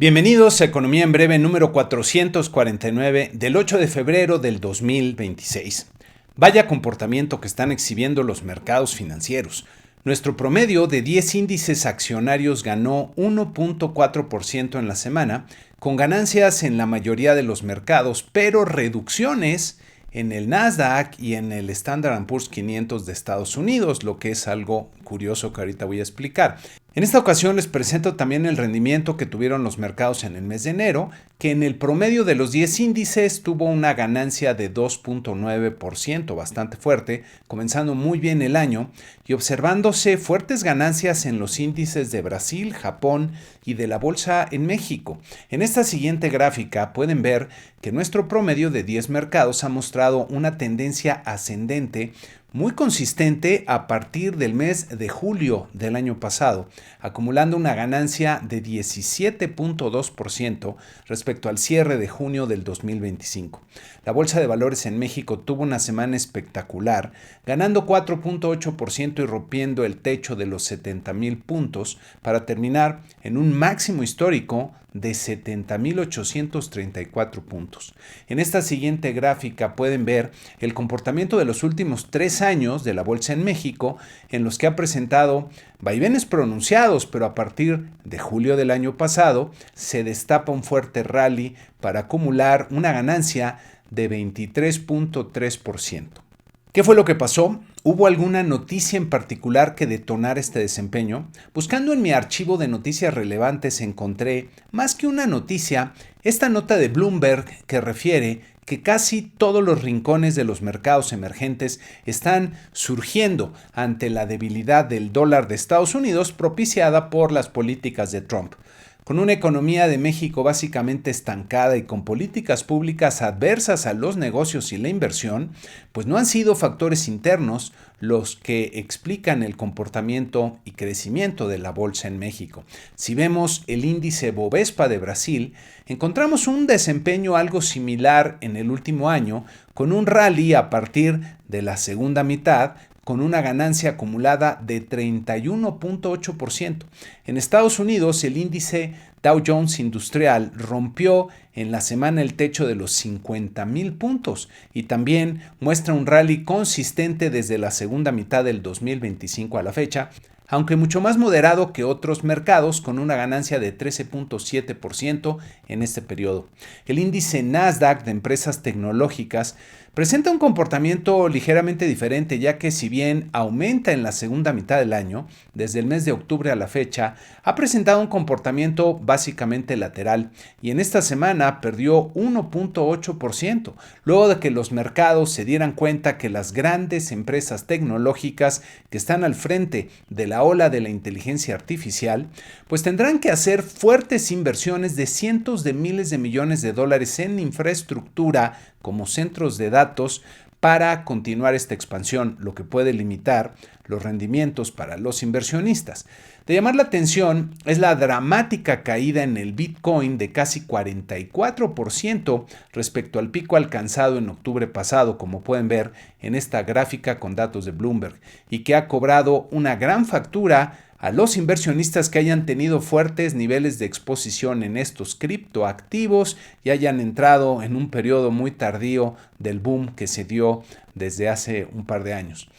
Bienvenidos a Economía en Breve número 449 del 8 de febrero del 2026. Vaya comportamiento que están exhibiendo los mercados financieros. Nuestro promedio de 10 índices accionarios ganó 1.4% en la semana, con ganancias en la mayoría de los mercados, pero reducciones en el Nasdaq y en el Standard & Poor's 500 de Estados Unidos, lo que es algo curioso que ahorita voy a explicar. En esta ocasión les presento también el rendimiento que tuvieron los mercados en el mes de enero, que en el promedio de los 10 índices tuvo una ganancia de 2.9%, bastante fuerte, comenzando muy bien el año y observándose fuertes ganancias en los índices de Brasil, Japón y de la bolsa en México. En esta siguiente gráfica pueden ver que nuestro promedio de 10 mercados ha mostrado una tendencia ascendente muy consistente a partir del mes de julio del año pasado, acumulando una ganancia de 17.2% respecto al cierre de junio del 2025. La Bolsa de Valores en México tuvo una semana espectacular, ganando 4.8% y rompiendo el techo de los 70,000 puntos para terminar en un máximo histórico de 70,834 puntos. En esta siguiente gráfica pueden ver el comportamiento de los últimos 3 años de la bolsa en México, en los que ha presentado vaivenes pronunciados, pero a partir de julio del año pasado se destapa un fuerte rally para acumular una ganancia de 23.3%. ¿Qué fue lo que pasó? ¿Hubo alguna noticia en particular que detonara este desempeño? Buscando en mi archivo de noticias relevantes encontré, más que una noticia, esta nota de Bloomberg que refiere que casi todos los rincones de los mercados emergentes están surgiendo ante la debilidad del dólar de Estados Unidos propiciada por las políticas de Trump. Con una economía de México básicamente estancada y con políticas públicas adversas a los negocios y la inversión, pues no han sido factores internos los que explican el comportamiento y crecimiento de la bolsa en México. Si vemos el índice Bovespa de Brasil, encontramos un desempeño algo similar en el último año, con un rally a partir de la segunda mitad, con una ganancia acumulada de 31.8%. En Estados Unidos, el índice Dow Jones Industrial rompió en la semana el techo de los 50,000 puntos y también muestra un rally consistente desde la segunda mitad del 2025 a la fecha, aunque mucho más moderado que otros mercados, con una ganancia de 13.7% en este periodo. El índice Nasdaq de empresas tecnológicas presenta un comportamiento ligeramente diferente, ya que si bien aumenta en la segunda mitad del año, desde el mes de octubre a la fecha, ha presentado un comportamiento básicamente lateral y en esta semana perdió 1.8%, luego de que los mercados se dieran cuenta que las grandes empresas tecnológicas que están al frente de la ola de la inteligencia artificial, pues tendrán que hacer fuertes inversiones de cientos de miles de millones de dólares en infraestructura como centros de datos para continuar esta expansión, lo que puede limitar los rendimientos para los inversionistas. De llamar la atención es la dramática caída en el Bitcoin de casi 44% respecto al pico alcanzado en octubre pasado, como pueden ver en esta gráfica con datos de Bloomberg, y que ha cobrado una gran factura a los inversionistas que hayan tenido fuertes niveles de exposición en estos criptoactivos y hayan entrado en un periodo muy tardío del boom que se dio desde hace un par de años.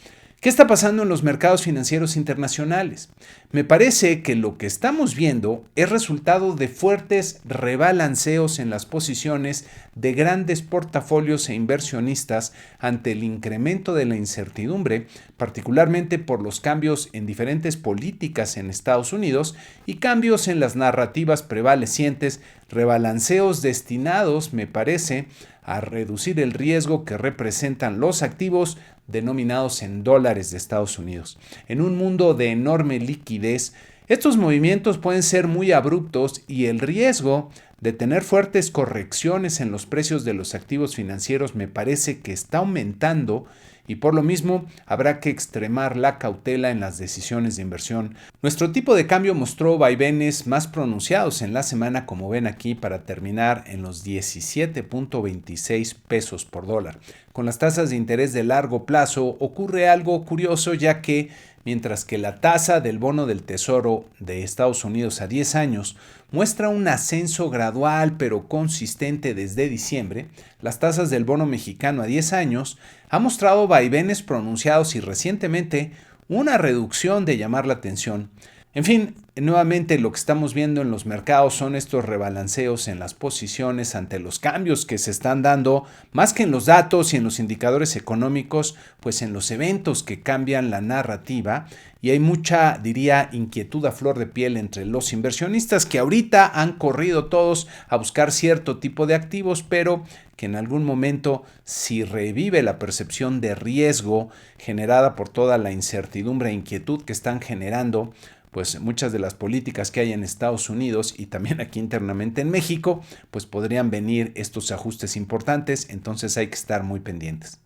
¿Qué está pasando en los mercados financieros internacionales? Me parece que lo que estamos viendo es resultado de fuertes rebalanceos en las posiciones de grandes portafolios e inversionistas ante el incremento de la incertidumbre, particularmente por los cambios en diferentes políticas en Estados Unidos y cambios en las narrativas prevalecientes, rebalanceos destinados, me parece, a reducir el riesgo que representan los activos denominados en dólares de Estados Unidos. En un mundo de enorme liquidez, estos movimientos pueden ser muy abruptos y el riesgo de tener fuertes correcciones en los precios de los activos financieros me parece que está aumentando y por lo mismo habrá que extremar la cautela en las decisiones de inversión. Nuestro tipo de cambio mostró vaivenes más pronunciados en la semana, como ven aquí, para terminar en los 17.26 pesos por dólar. Con las tasas de interés de largo plazo ocurre algo curioso, ya que mientras que la tasa del bono del Tesoro de Estados Unidos a 10 años muestra un ascenso gradual pero consistente desde diciembre. Las tasas del bono mexicano a 10 años han mostrado vaivenes pronunciados y recientemente una reducción de llamar la atención. En fin, nuevamente lo que estamos viendo en los mercados son estos rebalanceos en las posiciones ante los cambios que se están dando, más que en los datos y en los indicadores económicos, pues en los eventos que cambian la narrativa, y hay mucha, diría, inquietud a flor de piel entre los inversionistas que ahorita han corrido todos a buscar cierto tipo de activos, pero que en algún momento, si revive la percepción de riesgo generada por toda la incertidumbre e inquietud que están generando, pues muchas de las políticas que hay en Estados Unidos y también aquí internamente en México, pues podrían venir estos ajustes importantes, entonces hay que estar muy pendientes.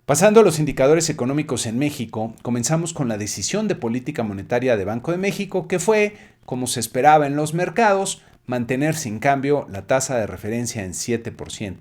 Pasando a los indicadores económicos en México, comenzamos con la decisión de política monetaria de Banco de México, que fue, como se esperaba en los mercados, mantener sin cambio la tasa de referencia en 7%.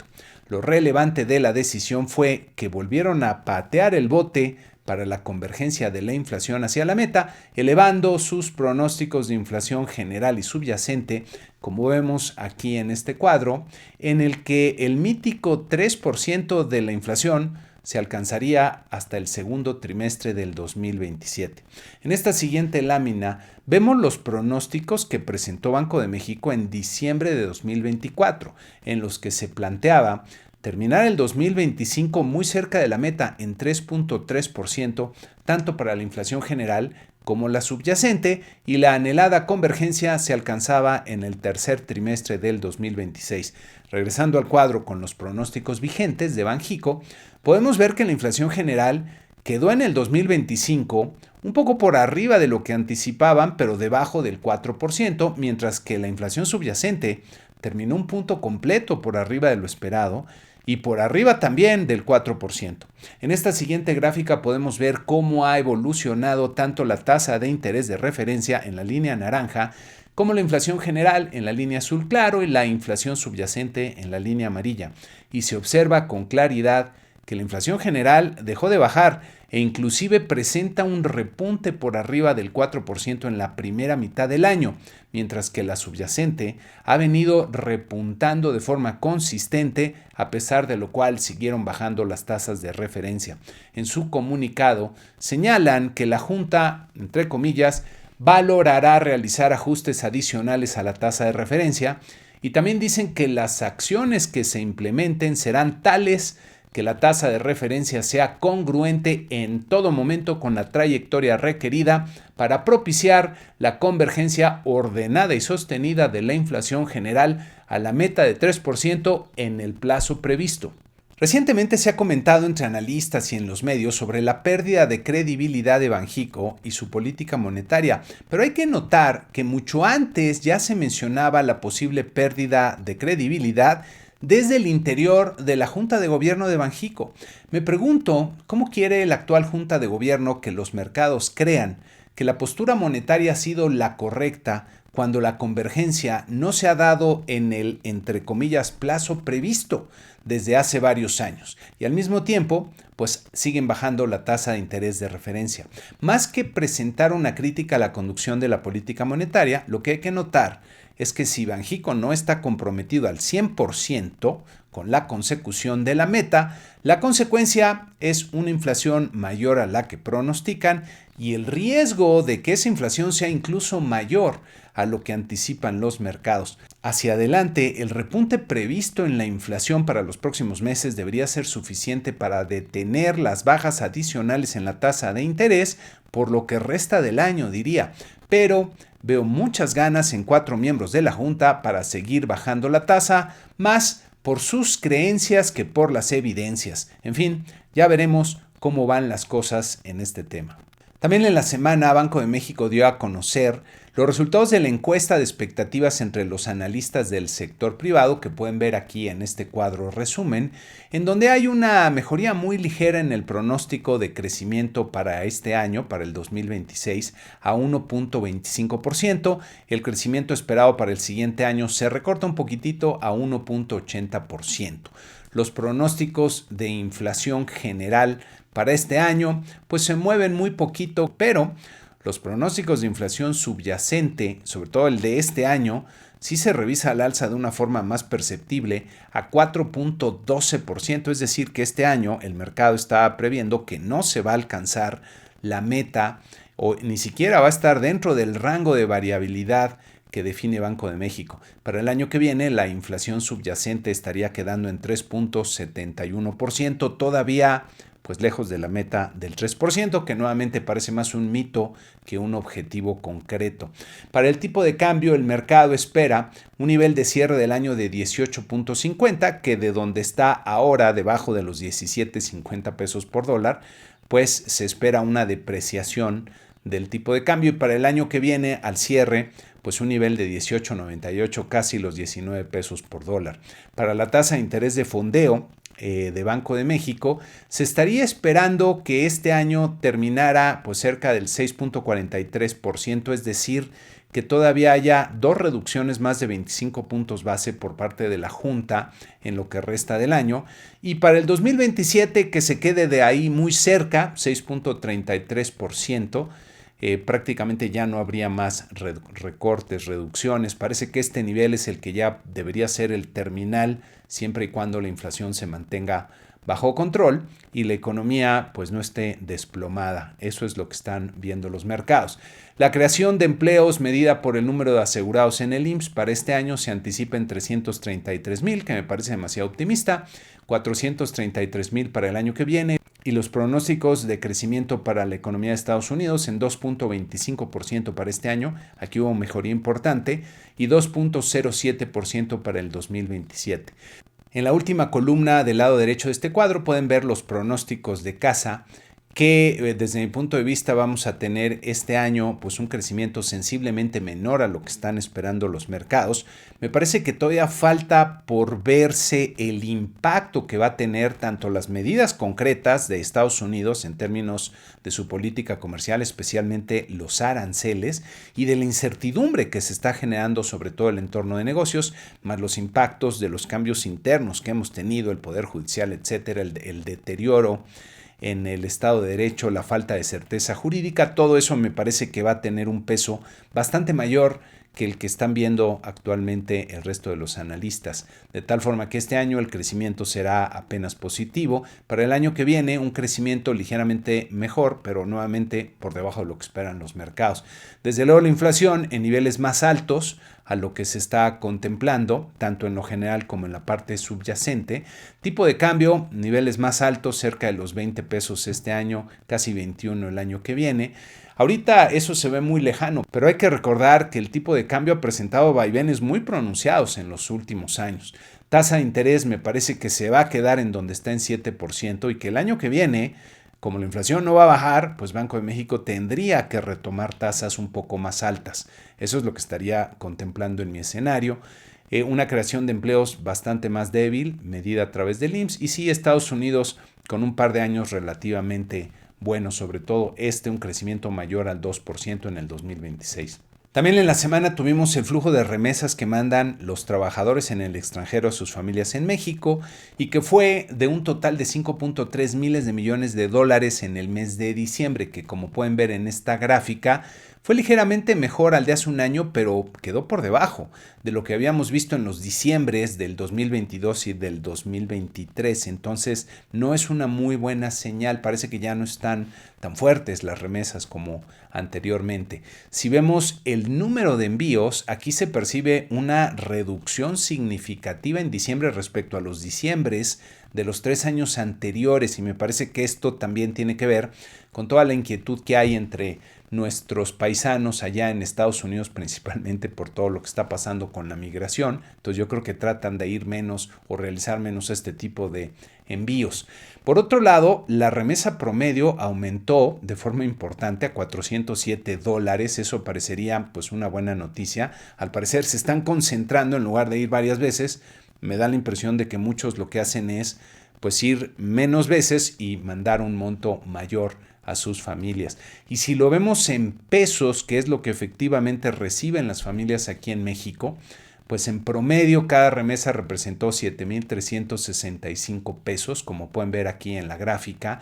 Lo relevante de la decisión fue que volvieron a patear el bote para la convergencia de la inflación hacia la meta, elevando sus pronósticos de inflación general y subyacente, como vemos aquí en este cuadro, en el que el mítico 3% de la inflación se alcanzaría hasta el segundo trimestre del 2027. En esta siguiente lámina vemos los pronósticos que presentó Banco de México en diciembre de 2024, en los que se planteaba terminar el 2025 muy cerca de la meta en 3.3%, tanto para la inflación general como la subyacente, y la anhelada convergencia se alcanzaba en el tercer trimestre del 2026. Regresando al cuadro con los pronósticos vigentes de Banjico, podemos ver que la inflación general quedó en el 2025 un poco por arriba de lo que anticipaban, pero debajo del 4%, mientras que la inflación subyacente terminó un punto completo por arriba de lo esperado y por arriba también del 4%. En esta siguiente gráfica podemos ver cómo ha evolucionado tanto la tasa de interés de referencia en la línea naranja como la inflación general en la línea azul claro y la inflación subyacente en la línea amarilla. Y se observa con claridad que la inflación general dejó de bajar e inclusive presenta un repunte por arriba del 4% en la primera mitad del año, mientras que la subyacente ha venido repuntando de forma consistente, a pesar de lo cual siguieron bajando las tasas de referencia. En su comunicado señalan que la Junta, entre comillas, valorará realizar ajustes adicionales a la tasa de referencia y también dicen que las acciones que se implementen serán tales que la tasa de referencia sea congruente en todo momento con la trayectoria requerida para propiciar la convergencia ordenada y sostenida de la inflación general a la meta de 3% en el plazo previsto. Recientemente se ha comentado entre analistas y en los medios sobre la pérdida de credibilidad de Banjico y su política monetaria, pero hay que notar que mucho antes ya se mencionaba la posible pérdida de credibilidad desde el interior de la Junta de Gobierno de Banjico. Me pregunto, ¿cómo quiere la actual Junta de Gobierno que los mercados crean que la postura monetaria ha sido la correcta cuando la convergencia no se ha dado en el, entre comillas, plazo previsto desde hace varios años? Y al mismo tiempo, pues siguen bajando la tasa de interés de referencia. Más que presentar una crítica a la conducción de la política monetaria, lo que hay que notar es que si Banjico no está comprometido al 100% con la consecución de la meta, la consecuencia es una inflación mayor a la que pronostican y el riesgo de que esa inflación sea incluso mayor a lo que anticipan los mercados. Hacia adelante, el repunte previsto en la inflación para los próximos meses debería ser suficiente para detener las bajas adicionales en la tasa de interés por lo que resta del año, diría. Pero veo muchas ganas en 4 miembros de la Junta para seguir bajando la tasa, más por sus creencias que por las evidencias. En fin, ya veremos cómo van las cosas en este tema. También en la semana, Banco de México dio a conocer los resultados de la encuesta de expectativas entre los analistas del sector privado, que pueden ver aquí en este cuadro resumen, en donde hay una mejoría muy ligera en el pronóstico de crecimiento para este año, para el 2026, a 1.25%. El crecimiento esperado para el siguiente año se recorta un poquitito a 1.80%. los pronósticos de inflación general para este año pues se mueven muy poquito, pero los pronósticos de inflación subyacente, sobre todo el de este año, sí se revisa al alza de una forma más perceptible a 4.12%, es decir, que este año el mercado está previendo que no se va a alcanzar la meta o ni siquiera va a estar dentro del rango de variabilidad que define Banco de México. Para el año que viene, la inflación subyacente estaría quedando en 3.71%, todavía pues lejos de la meta del 3%, que nuevamente parece más un mito que un objetivo concreto. Para el tipo de cambio, el mercado espera un nivel de cierre del año de 18.50, que de donde está ahora, debajo de los 17.50 pesos por dólar, pues se espera una depreciación del tipo de cambio, y para el año que viene, al cierre, pues un nivel de 18.98, casi los 19 pesos por dólar. Para la tasa de interés de fondeo de Banco de México, se estaría esperando que este año terminara pues cerca del 6.43%, es decir, que todavía haya dos reducciones más de 25 puntos base por parte de la Junta en lo que resta del año, y para el 2027 que se quede de ahí muy cerca, 6.33%. Prácticamente ya no habría más recortes, reducciones. Parece que este nivel es el que ya debería ser el terminal, siempre y cuando la inflación se mantenga bajo control y la economía pues no esté desplomada. Eso es lo que están viendo los mercados. La creación de empleos medida por el número de asegurados en el IMSS para este año se anticipa en 333,000, que me parece demasiado optimista, 433,000 para el año que viene, y los pronósticos de crecimiento para la economía de Estados Unidos en 2.25% para este año, aquí hubo mejoría importante, y 2.07% para el 2027. En la última columna del lado derecho de este cuadro pueden ver los pronósticos de casa, que desde mi punto de vista vamos a tener este año pues un crecimiento sensiblemente menor a lo que están esperando los mercados. Me parece que todavía falta por verse el impacto que va a tener tanto las medidas concretas de Estados Unidos en términos de su política comercial, especialmente los aranceles, y de la incertidumbre que se está generando sobre todo el entorno de negocios, más los impactos de los cambios internos que hemos tenido, el Poder Judicial, etcétera, el deterioro en el Estado de Derecho, la falta de certeza jurídica. Todo eso me parece que va a tener un peso bastante mayor que el que están viendo actualmente el resto de los analistas, de tal forma que este año el crecimiento será apenas positivo. Para el año que viene un crecimiento ligeramente mejor, pero nuevamente por debajo de lo que esperan los mercados. Desde luego la inflación en niveles más altos a lo que se está contemplando, tanto en lo general como en la parte subyacente. Tipo de cambio, niveles más altos, cerca de los 20 pesos este año, casi 21 el año que viene. Ahorita eso se ve muy lejano, pero hay que recordar que el tipo de cambio ha presentado vaivenes muy pronunciados en los últimos años. Tasa de interés me parece que se va a quedar en donde está en 7% y que el año que viene, como la inflación no va a bajar, pues Banco de México tendría que retomar tasas un poco más altas. Eso es lo que estaría contemplando en mi escenario. Una creación de empleos bastante más débil, medida a través del IMSS, y sí Estados Unidos con un par de años relativamente buenos, sobre todo un crecimiento mayor al 2% en el 2026. También en la semana tuvimos el flujo de remesas que mandan los trabajadores en el extranjero a sus familias en México y que fue de un total de 5.3 miles de millones de dólares en el mes de diciembre, que como pueden ver en esta gráfica fue ligeramente mejor al de hace un año, pero quedó por debajo de lo que habíamos visto en los diciembres del 2022 y del 2023. Entonces no es una muy buena señal, parece que ya no están tan fuertes las remesas como anteriormente. Si vemos el número de envíos, aquí se percibe una reducción significativa en diciembre respecto a los diciembres de los 3 años anteriores, y me parece que esto también tiene que ver con toda la inquietud que hay entre nuestros paisanos allá en Estados Unidos, principalmente por todo lo que está pasando con la migración. Entonces yo creo que tratan de ir menos o realizar menos este tipo de envíos. Por otro lado, la remesa promedio aumentó de forma importante a $407. Eso parecería pues una buena noticia. Al parecer se están concentrando, en lugar de ir varias veces, me da la impresión de que muchos lo que hacen es pues ir menos veces y mandar un monto mayor a sus familias. Y si lo vemos en pesos, que es lo que efectivamente reciben las familias aquí en México, pues en promedio cada remesa representó 7,365 pesos, como pueden ver aquí en la gráfica,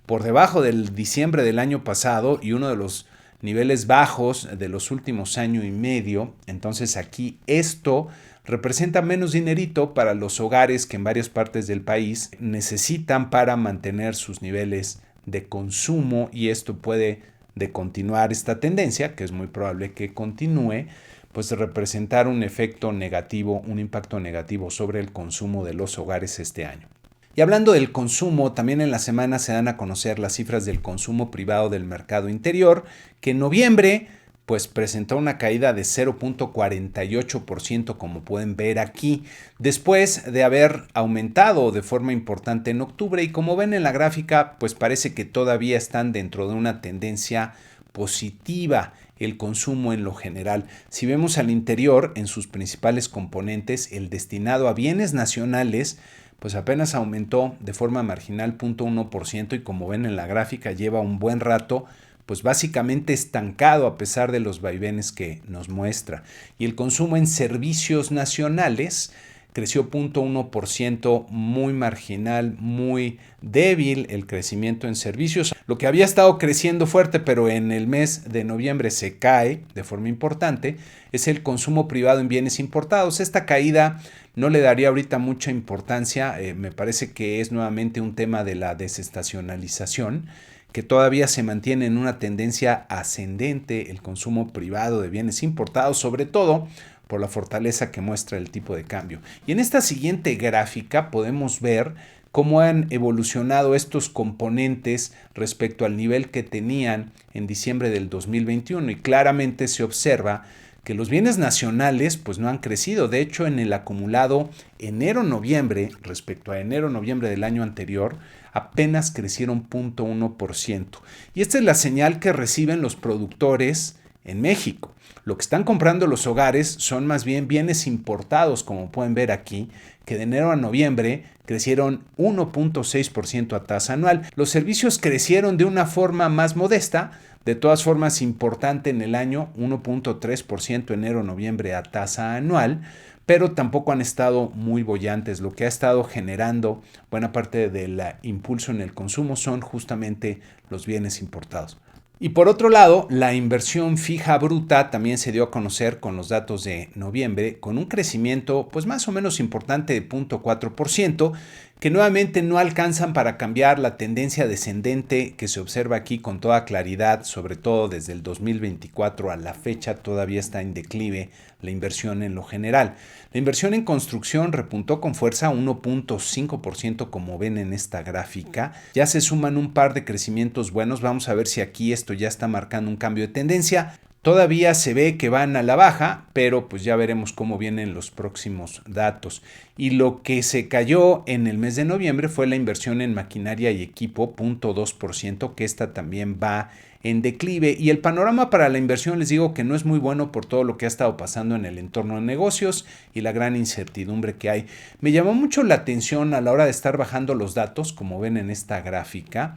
por debajo del diciembre del año pasado y uno de los niveles bajos de los últimos año y medio. Entonces aquí esto representa menos dinerito para los hogares que en varias partes del país necesitan para mantener sus niveles de consumo, y esto puede, de continuar esta tendencia, que es muy probable que continúe, pues representar un efecto negativo, un impacto negativo sobre el consumo de los hogares este año. Y hablando del consumo, también en la semana se dan a conocer las cifras del consumo privado del mercado interior, que en noviembre pues presentó una caída de 0,48%, como pueden ver aquí, después de haber aumentado de forma importante en octubre, y como ven en la gráfica, pues parece que todavía están dentro de una tendencia positiva el consumo en lo general. Si vemos al interior, en sus principales componentes, el destinado a bienes nacionales pues apenas aumentó de forma marginal 0,1%, y como ven en la gráfica lleva un buen rato pues básicamente estancado a pesar de los vaivenes que nos muestra. Y el consumo en servicios nacionales creció 0,1%, muy marginal, muy débil el crecimiento en servicios. Lo que había estado creciendo fuerte, pero en el mes de noviembre se cae de forma importante, es el consumo privado en bienes importados. Esta caída no le daría ahorita mucha importancia, me parece que es nuevamente un tema de la desestacionalización, que todavía se mantiene en una tendencia ascendente el consumo privado de bienes importados, sobre todo por la fortaleza que muestra el tipo de cambio. Y en esta siguiente gráfica podemos ver cómo han evolucionado estos componentes respecto al nivel que tenían en diciembre del 2021, y claramente se observa que los bienes nacionales pues no han crecido. De hecho, en el acumulado enero-noviembre respecto a enero-noviembre del año anterior, apenas crecieron 0,1%. Y esta es la señal que reciben los productores en México. Lo que están comprando los hogares son más bien bienes importados, como pueden ver aquí, que de enero a noviembre crecieron 1,6% a tasa anual. Los servicios crecieron de una forma más modesta, de todas formas importante en el año, 1,3% enero-noviembre a tasa anual, pero tampoco han estado muy bollantes. Lo que ha estado generando buena parte del impulso en el consumo son justamente los bienes importados. Y por otro lado, la inversión fija bruta también se dio a conocer con los datos de noviembre, con un crecimiento pues más o menos importante de 0,4%, que nuevamente no alcanzan para cambiar la tendencia descendente que se observa aquí con toda claridad, sobre todo desde el 2024 a la fecha todavía está en declive la inversión en lo general. La inversión en construcción repuntó con fuerza 1,5%, como ven en esta gráfica. Ya se suman un par de crecimientos buenos. Vamos a ver si aquí esto ya está marcando un cambio de tendencia. Todavía se ve que van a la baja, pero pues ya veremos cómo vienen los próximos datos. Y lo que se cayó en el mes de noviembre fue la inversión en maquinaria y equipo, 0,2%, que esta también va en declive. Y el panorama para la inversión, les digo que no es muy bueno por todo lo que ha estado pasando en el entorno de negocios y la gran incertidumbre que hay. Me llamó mucho la atención a la hora de estar bajando los datos, como ven en esta gráfica,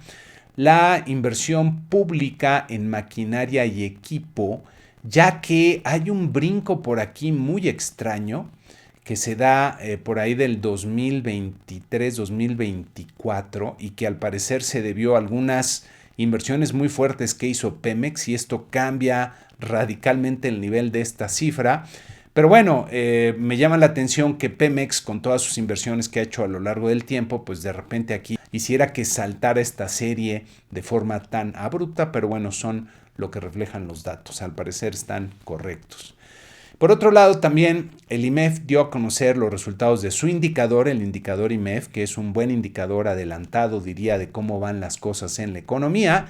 la inversión pública en maquinaria y equipo, ya que hay un brinco por aquí muy extraño que se da por ahí del 2023-2024, y que al parecer se debió a algunas inversiones muy fuertes que hizo Pemex, y esto cambia radicalmente el nivel de esta cifra. Pero bueno, me llama la atención que Pemex, con todas sus inversiones que ha hecho a lo largo del tiempo, pues de repente aquí hiciera que saltara esta serie de forma tan abrupta, pero bueno, son lo que reflejan los datos. Al parecer están correctos. Por otro lado, también el IMEF dio a conocer los resultados de su indicador, el indicador IMEF, que es un buen indicador adelantado, diría, de cómo van las cosas en la economía.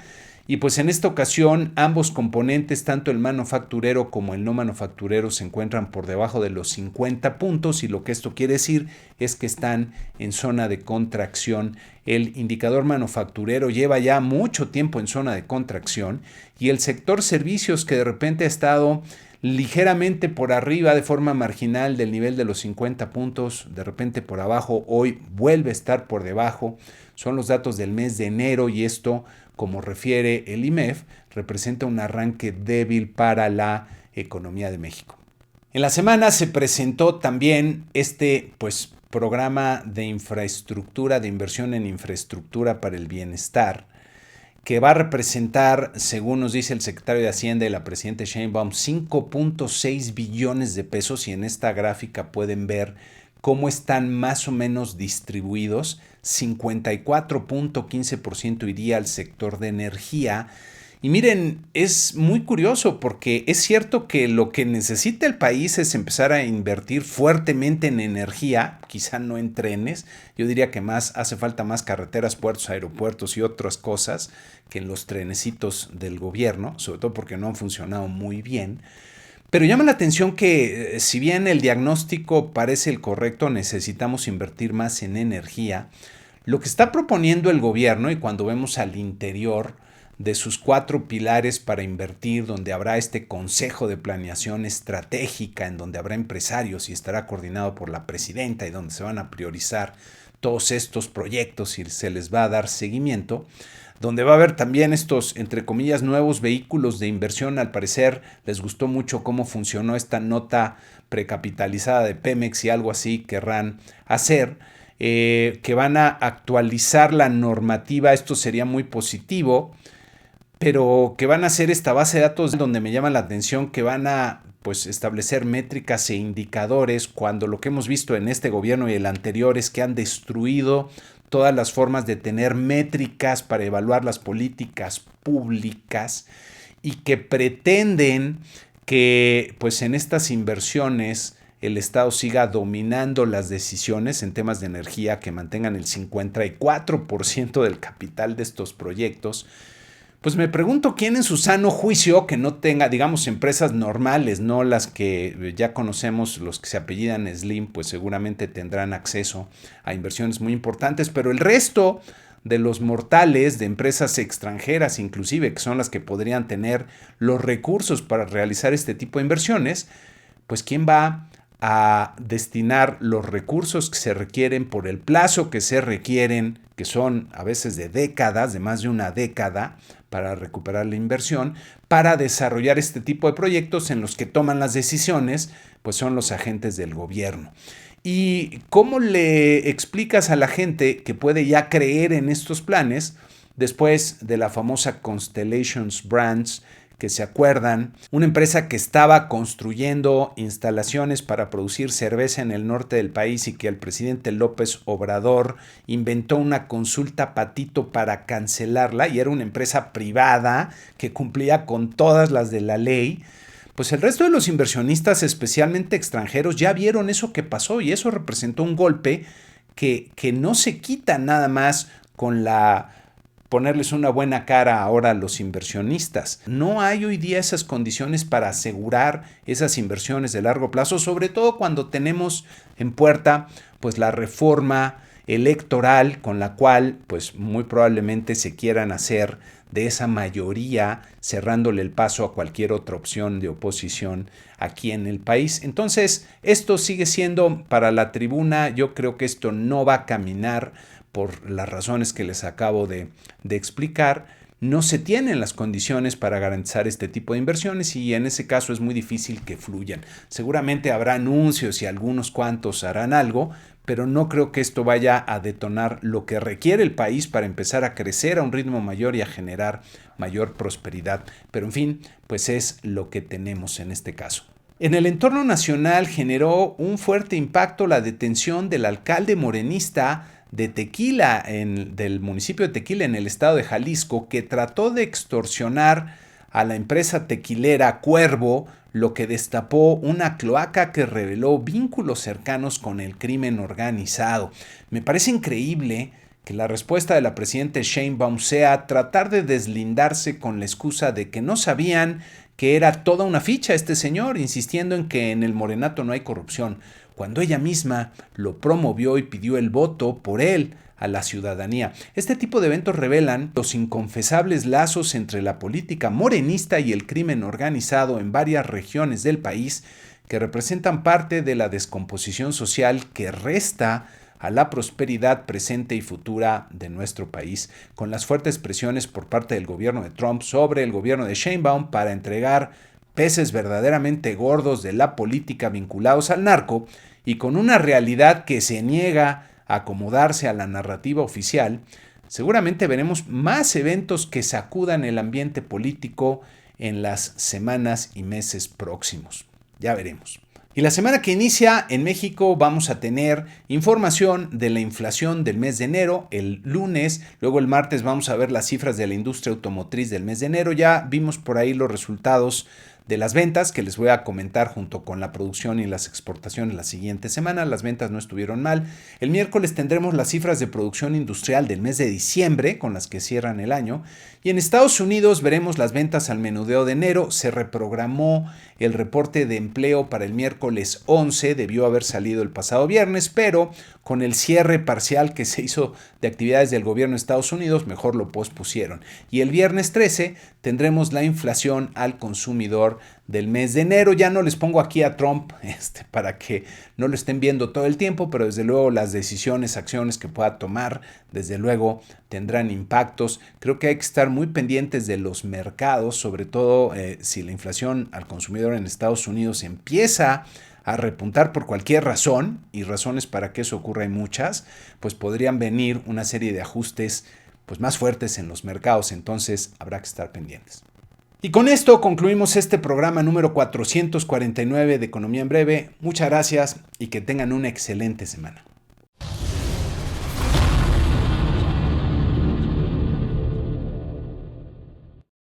Y pues en esta ocasión ambos componentes, tanto el manufacturero como el no manufacturero, se encuentran por debajo de los 50 puntos, y lo que esto quiere decir es que están en zona de contracción. El indicador manufacturero lleva ya mucho tiempo en zona de contracción, y el sector servicios, que de repente ha estado ligeramente por arriba de forma marginal del nivel de los 50 puntos, de repente por abajo, hoy vuelve a estar por debajo. Son los datos del mes de enero, y esto, como refiere el IMEF, representa un arranque débil para la economía de México. En la semana se presentó también programa de infraestructura, de inversión en infraestructura para el bienestar, que va a representar, según nos dice el secretario de Hacienda y la presidenta Sheinbaum, 5.6 billones de pesos, y en esta gráfica pueden ver cómo están más o menos distribuidos. 54.15% iría al sector de energía. Y miren, es muy curioso porque es cierto que lo que necesita el país es empezar a invertir fuertemente en energía, quizá no en trenes. Yo diría que hace falta más carreteras, puertos, aeropuertos y otras cosas que en los trenecitos del gobierno, sobre todo porque no han funcionado muy bien. Pero llama la atención que si bien el diagnóstico parece el correcto, necesitamos invertir más en energía. Lo que está proponiendo el gobierno, y cuando vemos al interior de sus 4 pilares para invertir, donde habrá este consejo de planeación estratégica, en donde habrá empresarios y estará coordinado por la presidenta, y donde se van a priorizar todos estos proyectos y se les va a dar seguimiento, donde va a haber también estos, entre comillas, nuevos vehículos de inversión. Al parecer les gustó mucho cómo funcionó esta nota precapitalizada de Pemex y algo así querrán hacer, que van a actualizar la normativa. Esto sería muy positivo, pero que van a hacer esta base de datos donde me llama la atención que van a establecer métricas e indicadores, cuando lo que hemos visto en este gobierno y el anterior es que han destruido todas las formas de tener métricas para evaluar las políticas públicas, y que pretenden que en estas inversiones el Estado siga dominando las decisiones en temas de energía, que mantengan el 54% del capital de estos proyectos. Pues me pregunto quién en su sano juicio, que no tenga, digamos, empresas normales, no las que ya conocemos, los que se apellidan Slim, pues seguramente tendrán acceso a inversiones muy importantes, pero el resto de los mortales, de empresas extranjeras inclusive, que son las que podrían tener los recursos para realizar este tipo de inversiones, pues quién va a destinar los recursos que se requieren por el plazo que se requieren, que son a veces de décadas, de más de una década, para recuperar la inversión, para desarrollar este tipo de proyectos en los que toman las decisiones, pues son los agentes del gobierno. ¿Y cómo le explicas a la gente que puede ya creer en estos planes después de la famosa Constellations Brands, que se acuerdan, una empresa que estaba construyendo instalaciones para producir cerveza en el norte del país, y que el presidente López Obrador inventó una consulta patito para cancelarla, y era una empresa privada que cumplía con todas las de la ley? Pues el resto de los inversionistas, especialmente extranjeros, ya vieron eso que pasó, y eso representó un golpe que no se quita nada más con ponerles una buena cara ahora a los inversionistas. No hay hoy día esas condiciones para asegurar esas inversiones de largo plazo, sobre todo cuando tenemos en puerta la reforma electoral, con la cual muy probablemente se quieran hacer de esa mayoría, cerrándole el paso a cualquier otra opción de oposición aquí en el país. Entonces, esto sigue siendo para la tribuna. Yo creo que esto no va a caminar por las razones que les acabo de explicar. No se tienen las condiciones para garantizar este tipo de inversiones, y en ese caso es muy difícil que fluyan. Seguramente habrá anuncios y algunos cuantos harán algo, pero no creo que esto vaya a detonar lo que requiere el país para empezar a crecer a un ritmo mayor y a generar mayor prosperidad. Pero en fin, es lo que tenemos en este caso. En el entorno nacional generó un fuerte impacto la detención del alcalde morenista de Tequila, del municipio de Tequila, en el estado de Jalisco, que trató de extorsionar a la empresa tequilera Cuervo, lo que destapó una cloaca que reveló vínculos cercanos con el crimen organizado. Me parece increíble que la respuesta de la presidenta Sheinbaum sea tratar de deslindarse con la excusa de que no sabían que era toda una ficha este señor, insistiendo en que en el morenato no hay corrupción, cuando ella misma lo promovió y pidió el voto por él a la ciudadanía. Este tipo de eventos revelan los inconfesables lazos entre la política morenista y el crimen organizado en varias regiones del país, que representan parte de la descomposición social que resta a la prosperidad presente y futura de nuestro país, con las fuertes presiones por parte del gobierno de Trump sobre el gobierno de Sheinbaum para entregar peces verdaderamente gordos de la política vinculados al narco y con una realidad que se niega a acomodarse a la narrativa oficial, seguramente veremos más eventos que sacudan el ambiente político en las semanas y meses próximos. Ya veremos. Y la semana que inicia en México vamos a tener información de la inflación del mes de enero, el lunes, luego el martes vamos a ver las cifras de la industria automotriz del mes de enero. Ya vimos por ahí los resultados de las ventas que les voy a comentar junto con la producción y las exportaciones la siguiente semana. Las ventas no estuvieron mal. El miércoles tendremos las cifras de producción industrial del mes de diciembre con las que cierran el año. Y en Estados Unidos veremos las ventas al menudeo de enero. Se reprogramó el reporte de empleo para el miércoles 11, debió haber salido el pasado viernes, pero con el cierre parcial que se hizo de actividades del gobierno de Estados Unidos, mejor lo pospusieron. Y el viernes 13 tendremos la inflación al consumidor del mes de enero. Ya no les pongo aquí a Trump para que no lo estén viendo todo el tiempo, pero desde luego las decisiones, acciones que pueda tomar, desde luego tendrán impactos. Creo que hay que estar muy pendientes de los mercados, sobre todo si la inflación al consumidor en Estados Unidos empieza a repuntar por cualquier razón, y razones para que eso ocurra hay muchas, pues podrían venir una serie de ajustes pues más fuertes en los mercados, entonces habrá que estar pendientes. Y con esto concluimos este programa número 449 de Economía en Breve. Muchas gracias y que tengan una excelente semana.